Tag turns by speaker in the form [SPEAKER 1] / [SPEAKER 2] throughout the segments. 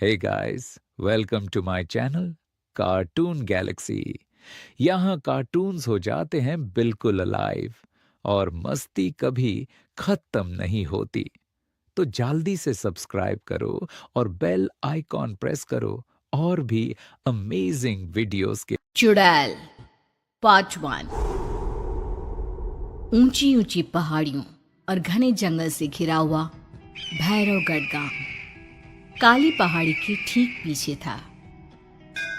[SPEAKER 1] Hey guys, welcome to my channel cartoon galaxy. यहाँ cartoons हो जाते हैं बिल्कुल अलाइव और मस्ती कभी खत्म नहीं होती। तो जल्दी से सब्सक्राइब करो और बेल आइकॉन प्रेस करो और भी अमेजिंग वीडियोस के।
[SPEAKER 2] चुड़ैल पार्ट 1। ऊंची ऊंची पहाड़ियों और घने जंगल से घिरा हुआ भैरवगढ़ गांव काली पहाड़ी के ठीक पीछे था।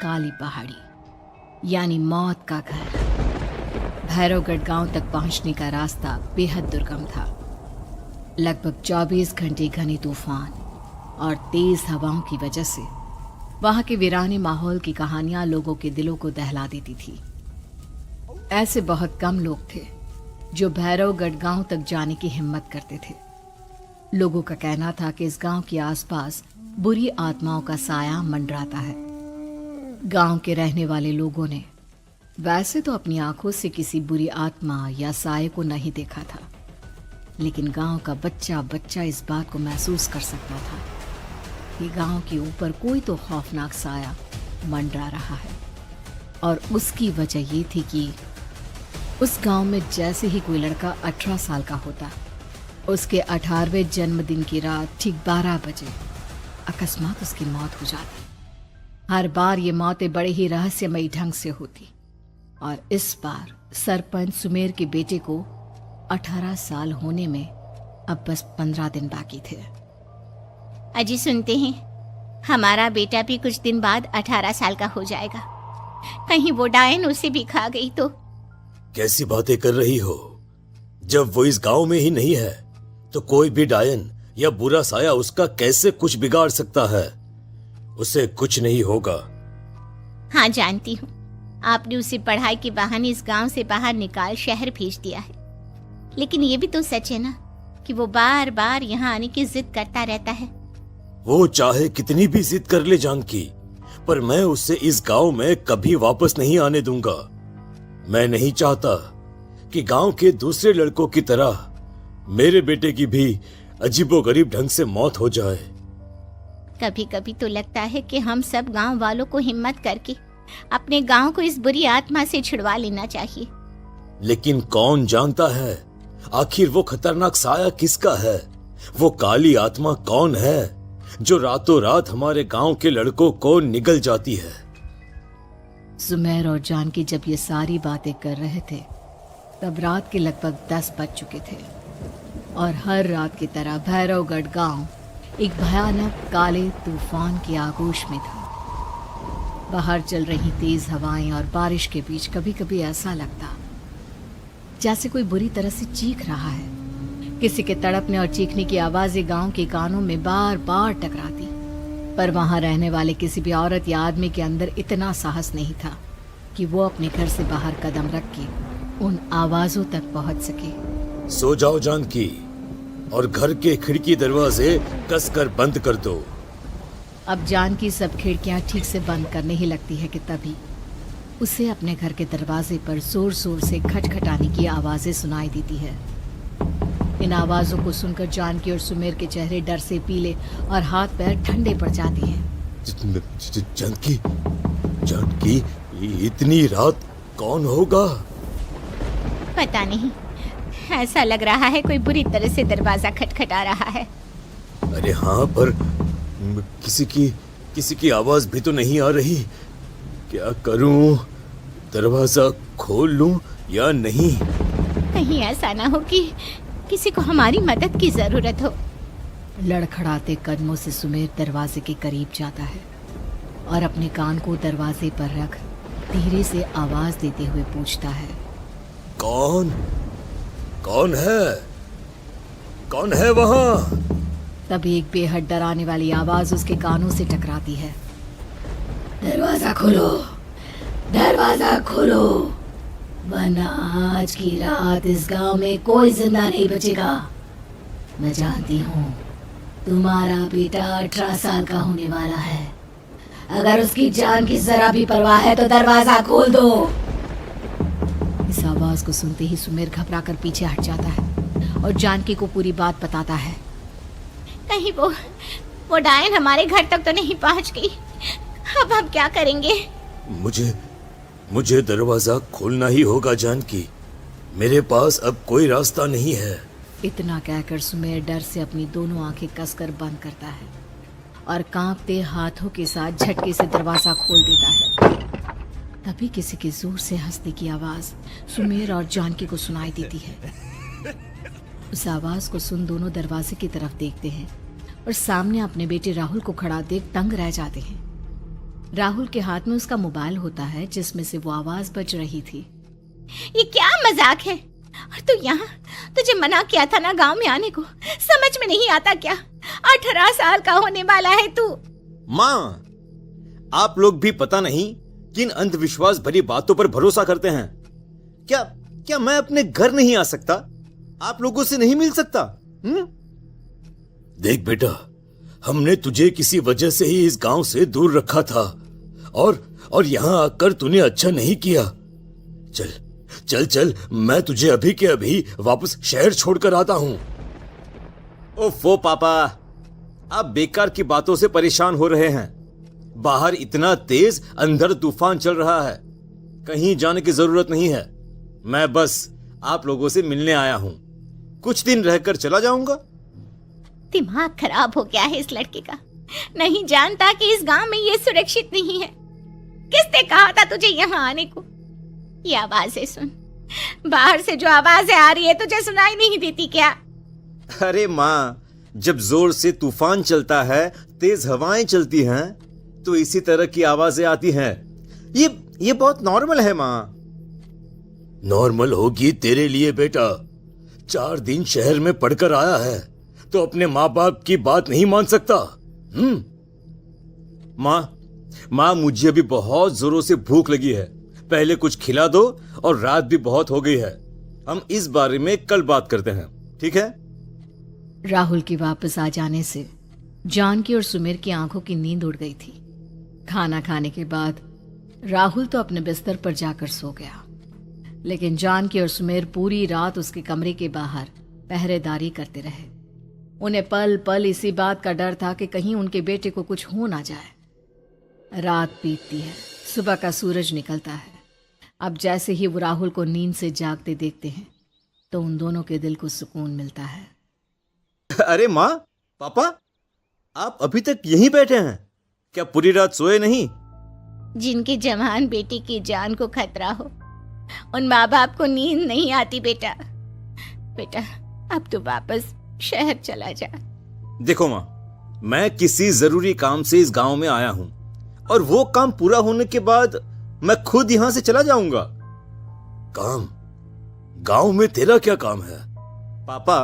[SPEAKER 2] काली पहाड़ी यानी मौत का घर। भैरवगढ़ गांव तक पहुंचने का रास्ता बेहद दुर्गम था। लगभग 24 घंटे घने तूफान और तेज हवाओं की वजह से वहां के वीराने माहौल की कहानियां लोगों के दिलों को दहला देती थी। ऐसे बहुत कम लोग थे जो भैरवगढ़ गांव तक जाने की हिम्मत करते थे। लोगों का कहना था कि इस गांव के आसपास बुरी आत्माओं का साया मंडराता है। गांव के रहने वाले लोगों ने वैसे तो अपनी आंखों से किसी बुरी आत्मा या साये को नहीं देखा था, लेकिन गांव का बच्चा बच्चा इस बात को महसूस कर सकता था कि गांव के ऊपर कोई तो खौफनाक साया मंडरा रहा है। और उसकी वजह ये थी कि उस गांव में जैसे ही कोई लड़का 18 साल का होता, उसके 18वें जन्मदिन की रात ठीक 12 बजे अकस्मात उसकी मौत हो जाती। हर बार ये मौतें बड़े ही रहस्यमयी ढंग से होती और इस बार सरपंच सुमेर के बेटे को 18 साल होने में अब बस 15 दिन बाकी थे।
[SPEAKER 3] अजी सुनते हैं, हमारा बेटा भी कुछ दिन बाद 18 साल का हो जाएगा। कहीं वो डायन उसे भी खा गई तो।
[SPEAKER 4] कैसी बातें कर रही हो? जब वो इस गांव में ही नहीं है तो कोई भी डायन या बुरा साया उसका कैसे कुछ बिगाड़ सकता है? उसे कुछ नहीं होगा।
[SPEAKER 3] हाँ जानती हूँ, आपने उसे पढ़ाई के बहाने इस गांव से बाहर निकाल शहर भेज दिया है, लेकिन ये भी तो सच है ना कि वो बार बार यहाँ आने की जिद करता रहता है।
[SPEAKER 4] वो चाहे कितनी भी जिद कर ले जानकी, पर मैं उसे इस गांव में कभी वापस नहीं आने दूंगा। मैं नहीं चाहता कि गांव के दूसरे लड़कों की तरह मेरे बेटे की भी अजीबोगरीब ढंग से मौत हो जाए।
[SPEAKER 3] कभी कभी तो लगता है कि हम सब गांव वालों को हिम्मत करके अपने गांव को इस बुरी आत्मा से छुड़वा लेना चाहिए।
[SPEAKER 4] लेकिन कौन जानता है आखिर वो खतरनाक साया किसका है? वो काली आत्मा कौन है जो रातों रात हमारे गांव के लड़कों को निगल जाती है?
[SPEAKER 2] सुमेर और जानकी जब ये सारी बातें कर रहे थे तब रात के लगभग 10 बज चुके थे और हर रात की तरह भैरवगढ़ गांव एक भयानक काले तूफान की आगोश में था। बाहर चल रही तेज हवाएं और बारिश के बीच कभी कभी ऐसा लगता जैसे कोई बुरी तरह से चीख रहा है। किसी के तड़पने और चीखने की आवाजें गांव के कानों में बार बार टकराती, पर वहां रहने वाले किसी भी औरत या आदमी के अंदर इतना साहस नहीं था कि वो अपने घर से बाहर कदम रख के उन आवाजों तक पहुंच सके।
[SPEAKER 4] सो जाओ जानकी और घर के खिड़की दरवाजे कसकर बंद कर दो।
[SPEAKER 2] अब जानकी सब खिड़कियां ठीक से बंद करने ही लगती है कि तभी उसे अपने घर के दरवाजे पर जोर जोर से खटखटाने की आवाजें सुनाई देती है। इन आवाजों को सुनकर जानकी और सुमेर के चेहरे डर से पीले और हाथ पैर ठंडे पड़ जाते हैं।
[SPEAKER 4] जानकी, जानकी, इतनी रात कौन होगा?
[SPEAKER 3] पता नहीं, ऐसा लग रहा है कोई बुरी तरह से दरवाजा खटखटा रहा है।
[SPEAKER 4] अरे हाँ, पर किसी की आवाज भी तो नहीं आ रही। क्या करूं? दरवाजा खोल लूं या नहीं?
[SPEAKER 3] कहीं ऐसा ना हो कि किसी को हमारी मदद की जरूरत हो।
[SPEAKER 2] लड़खड़ाते कदमों से सुमेर दरवाजे के करीब जाता है और अपने कान को दरवाजे पर रख धीरे से आवाज देते हुए पूछता है,
[SPEAKER 4] कौन है? कौन है वहां?
[SPEAKER 2] तभी एक बेहद डराने वाली आवाज उसके कानों से टकराती है। दरवाजा खोलो, दरवाजा खोलो, वरना आज की रात इस गांव में कोई जिंदा नहीं बचेगा। मैं जानती हूँ तुम्हारा बेटा 18 साल का होने वाला है। अगर उसकी जान की जरा भी परवाह है तो दरवाजा खोल दो। इस आवाज को सुनते ही सुमेर घबराकर पीछे हट जाता है और जानकी को पूरी बात बताता है।
[SPEAKER 3] कहीं वो वो डायन हमारे घर तक तो नहीं पहुंच गई। अब हम क्या करेंगे?
[SPEAKER 4] मुझे दरवाजा खोलना ही होगा जानकी। मेरे पास अब कोई रास्ता नहीं है।
[SPEAKER 2] इतना कहकर सुमेर डर से अपनी दोनों आंखें कसकर बंद करता है और कांपते हाथों के साथ झटके से दरवाजा खोल देता है। तभी किसी के जोर से हंसने की आवाज सुमेर और जानकी को सुनाई देती है। उस आवाज को सुन दोनों दरवाजे की तरफ देखते हैं और सामने अपने बेटे राहुल को खड़ा देख दंग रह जाते हैं। राहुल के हाथ में उसका मोबाइल होता है जिसमें से वो आवाज बज रही थी।
[SPEAKER 3] ये क्या मजाक है? और तू यहाँ, तुझे मना किया था ना गांव में आने को, समझ में नहीं आता क्या? 18 साल का होने वाला है तू।
[SPEAKER 4] माँ, आप लोग भी पता नहीं किन अंधविश्वास भरी बातों पर भरोसा करते हैं। क्या मैं अपने घर नहीं आ सकता? आप लोगों से नहीं मिल सकता? देख बेटा, हमने तुझे किसी वजह से ही इस गांव से दूर रखा था और यहां आकर तूने अच्छा नहीं किया। चल, मैं तुझे अभी के अभी वापस शहर छोड़कर आता हूं। ओफो पापा, आप बेकार की बातों से परेशान हो रहे हैं। बाहर इतना तेज अंधड़ तूफान चल रहा है, कहीं जाने की जरूरत नहीं है। मैं बस आप लोगों से मिलने आया हूं, कुछ दिन रहकर चला जाऊंगा।
[SPEAKER 3] दिमाग खराब हो गया है इस लड़के का, नहीं जानता कि इस गांव में ये सुरक्षित नहीं है। किसने कहा था तुझे यहाँ आने को? ये आवाजें सुन, बाहर से जो आवाजें आ रही है तुझे सुनाई नहीं देती क्या?
[SPEAKER 4] अरे माँ, जब जोर से तूफान चलता है, तेज हवाएं चलती हैं, तो इसी तरह की आवाजें आती हैं। ये बहुत नॉर्मल है माँ। नॉर्मल होगी तेरे लिए बेटा। 4 दिन शहर में पढ़कर आया है तो अपने माँ बाप की बात नहीं मान सकता। माँ, मुझे अभी बहुत जोरों से भूख लगी है, पहले कुछ खिला दो, और रात भी बहुत हो गई है। हम इस बारे में कल बात करते हैं, ठीक है?
[SPEAKER 2] राहुल के वापस आ जाने से जानकी और सुमेर की आंखों की नींद उड़ गई थी। खाना खाने के बाद राहुल तो अपने बिस्तर पर जाकर सो गया, लेकिन जानकी और सुमेर पूरी रात उसके कमरे के बाहर पहरेदारी करते रहे। उन्हें पल पल इसी बात का डर था कि कहीं उनके बेटे को कुछ हो ना जाए। रात बीतती है, सुबह का सूरज निकलता है। अब जैसे ही वो राहुल को नींद से जागते देखते हैं तो उन दोनों के दिल को सुकून मिलता है।
[SPEAKER 4] अरे माँ, पापा, आप अभी तक यहीं बैठे हैं? क्या पूरी रात सोए नहीं?
[SPEAKER 3] जिनके जवान बेटे की जान को खतरा हो, उन माँ बाप को नींद नहीं आती बेटा। अब तो वापस शहर चला जा।
[SPEAKER 4] देखो माँ, मैं किसी जरूरी काम से इस गांव में आया हूं, और वो काम पूरा होने के बाद मैं खुद यहां से चला जाऊंगा। काम? गांव में तेरा क्या काम है? पापा,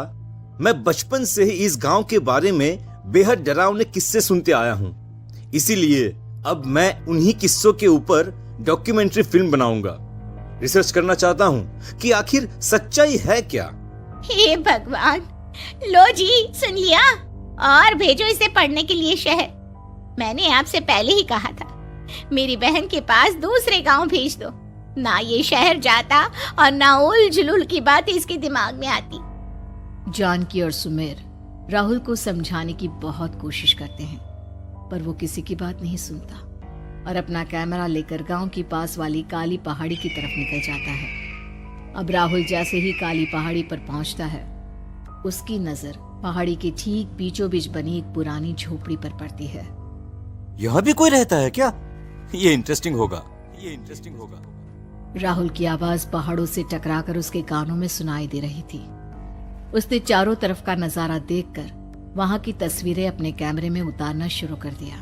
[SPEAKER 4] मैं बचपन से ही इस गांव के बारे में बेहद डरावने किस्से सुनते आया हूं, इसीलिए अब मैं उन्हीं किस्सों के ऊपर डॉक्यूमेंट्री फिल्म बनाऊंगा। रिसर्च करना चाहता हूं कि आखिर सच्चाई है क्या।
[SPEAKER 3] हे भगवान, लो जी, सुन लिया, और भेजो इसे पढ़ने के लिए शहर। मैंने आपसे पहले ही कहा था, मेरी बहन के पास दूसरे गांव भेज दो। ना ये शहर जाता और ना उल जुलूल की बात इसके दिमाग में आती।
[SPEAKER 2] जानकी और सुमेर राहुल को समझाने की बहुत कोशिश करते हैं, पर वो किसी की बात नहीं सुनता और अपना कैमरा लेकर गांव की पास वाली काली पहाड़ी की तरफ निकल जाता है। अब राहुल जैसे ही काली पहाड़ी पर पहुंचता है, उसकी नजर पहाड़ी के ठीक बीचों बीच बनी एक पुरानी झोपड़ी पर पड़ती है।
[SPEAKER 5] यहाँ भी कोई रहता है क्या? ये इंटरेस्टिंग होगा।
[SPEAKER 2] राहुल की आवाज पहाड़ों से टकराकर उसके कानों में सुनाई दे रही थी। उसने चारों तरफ का नजारा देखकर वहां की तस्वीरें अपने कैमरे में उतारना शुरू कर दिया।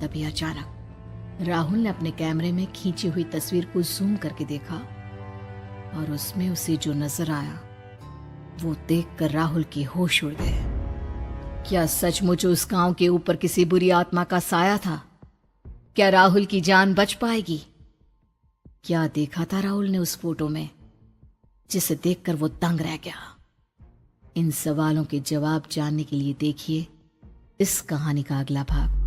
[SPEAKER 2] तभी अचानक राहुल ने अपने कैमरे में खींची हुई तस्वीर को जूम करके देखा और उसमें उसे जो नजर आया वो देखकर राहुल के होश उड़ गए। क्या सचमुच उस गांव के ऊपर किसी बुरी आत्मा का साया था? क्या राहुल की जान बच पाएगी? क्या देखा था राहुल ने उस फोटो में जिसे देखकर वो दंग रह गया? इन सवालों के जवाब जानने के लिए देखिए इस कहानी का अगला भाग।